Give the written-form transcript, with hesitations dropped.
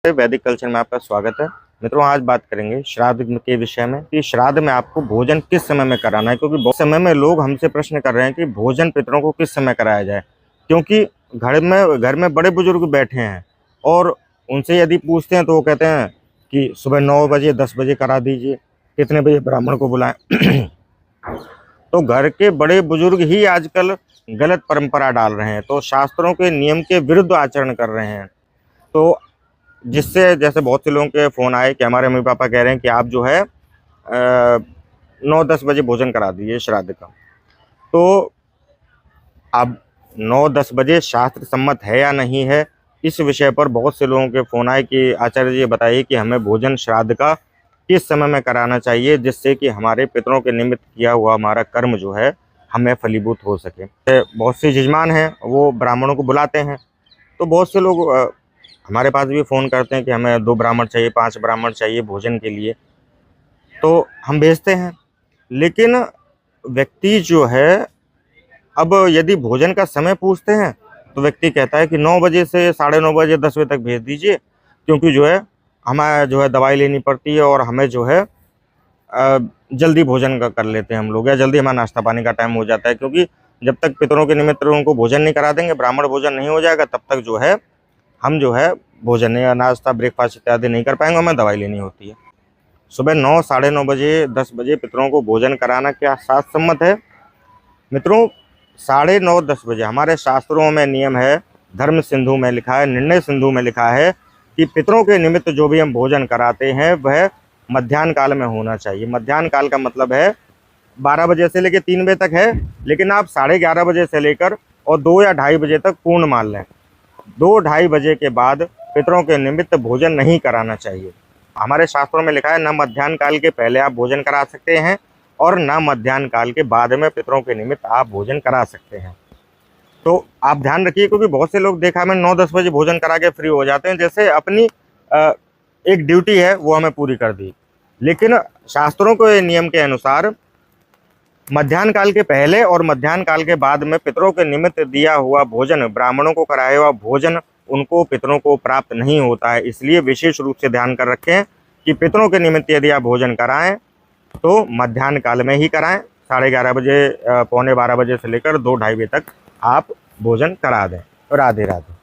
वैदिक कल्चर में आपका स्वागत है। मित्रों, आज बात करेंगे श्राद्ध के विषय में कि श्राद्ध में आपको भोजन किस समय में कराना है, क्योंकि बहुत समय में लोग हमसे प्रश्न कर रहे हैं कि भोजन पितरों को किस समय कराया जाए। क्योंकि घर में बड़े बुजुर्ग बैठे हैं और उनसे यदि पूछते हैं तो वो कहते हैं कि सुबह 9 बजे 10 बजे करा दीजिए, कितने बजे ब्राह्मण को बुलाएं। तो घर के बड़े बुजुर्ग ही आजकल गलत परंपरा डाल रहे हैं, तो शास्त्रों के नियम के विरुद्ध आचरण कर रहे हैं। तो जिससे जैसे बहुत से लोगों के फ़ोन आए कि हमारे मम्मी पापा कह रहे हैं कि आप जो है 9-10 बजे भोजन करा दीजिए श्राद्ध का। तो अब 9-10 बजे शास्त्र सम्मत है या नहीं है, इस विषय पर बहुत से लोगों के फ़ोन आए कि आचार्य जी बताइए कि हमें भोजन श्राद्ध का किस समय में कराना चाहिए, जिससे कि हमारे पितरों के निमित्त किया हुआ हमारा कर्म जो है हमें फलीभूत हो सके। बहुत से यजमान हैं वो ब्राह्मणों को बुलाते हैं, तो बहुत से लोग हमारे पास भी फ़ोन करते हैं कि हमें 2 ब्राह्मण चाहिए, 5 ब्राह्मण चाहिए भोजन के लिए, तो हम भेजते हैं। लेकिन व्यक्ति जो है, अब यदि भोजन का समय पूछते हैं तो व्यक्ति कहता है कि 9 बजे से 9:30 बजे 10 बजे तक भेज दीजिए, क्योंकि जो है हमें जो है दवाई लेनी पड़ती है और हमें जो है जल्दी भोजन का कर लेते हैं हम लोग, या जल्दी हमारा नाश्ता पानी का टाइम हो जाता है। क्योंकि जब तक पितरों के निमित्त उनको भोजन नहीं करा देंगे, ब्राह्मण भोजन नहीं हो जाएगा, तब तक जो है हम जो है भोजन या नाश्ता ब्रेकफास्ट इत्यादि नहीं कर पाएंगे, हमें दवाई लेनी होती है। सुबह 9 9:30 बजे 10 बजे पितरों को भोजन कराना क्या शास्त्र सम्मत है? मित्रों, 9:30 10 बजे हमारे शास्त्रों में नियम है, धर्म सिंधु में लिखा है, निर्णय सिंधु में लिखा है कि पितरों के निमित्त जो भी हम भोजन कराते हैं वह मध्याह्न काल में होना चाहिए। मध्याह्न काल का मतलब है 12 बजे से लेकर 3 बजे तक है, लेकिन आप 11:30 बजे से लेकर और 2 या 2:30 बजे तक पूर्ण मान लें। 2-2:30 बजे के बाद पितरों के निमित्त भोजन नहीं कराना चाहिए। हमारे शास्त्रों में लिखा है न मध्याह्न काल के पहले आप भोजन करा सकते हैं और न मध्याह्न काल के बाद में पितरों के निमित्त आप भोजन करा सकते हैं। तो आप ध्यान रखिए, क्योंकि बहुत से लोग देखा हमें 9-10 बजे भोजन करा के फ्री हो जाते हैं, जैसे अपनी एक ड्यूटी है वो हमें पूरी कर दी। लेकिन शास्त्रों के नियम के अनुसार मध्याह्न काल के पहले और मध्याह्न काल के बाद में पितरों के निमित्त दिया हुआ भोजन, ब्राह्मणों को कराया हुआ भोजन उनको पितरों को प्राप्त नहीं होता है। इसलिए विशेष रूप से ध्यान कर रखें कि पितरों के निमित्त यदि आप भोजन कराएं तो मध्याह्न काल में ही कराएं। 11:30 बजे 11:45 बजे से लेकर 2-2:30 बजे तक आप भोजन करा दें। राधे राधे।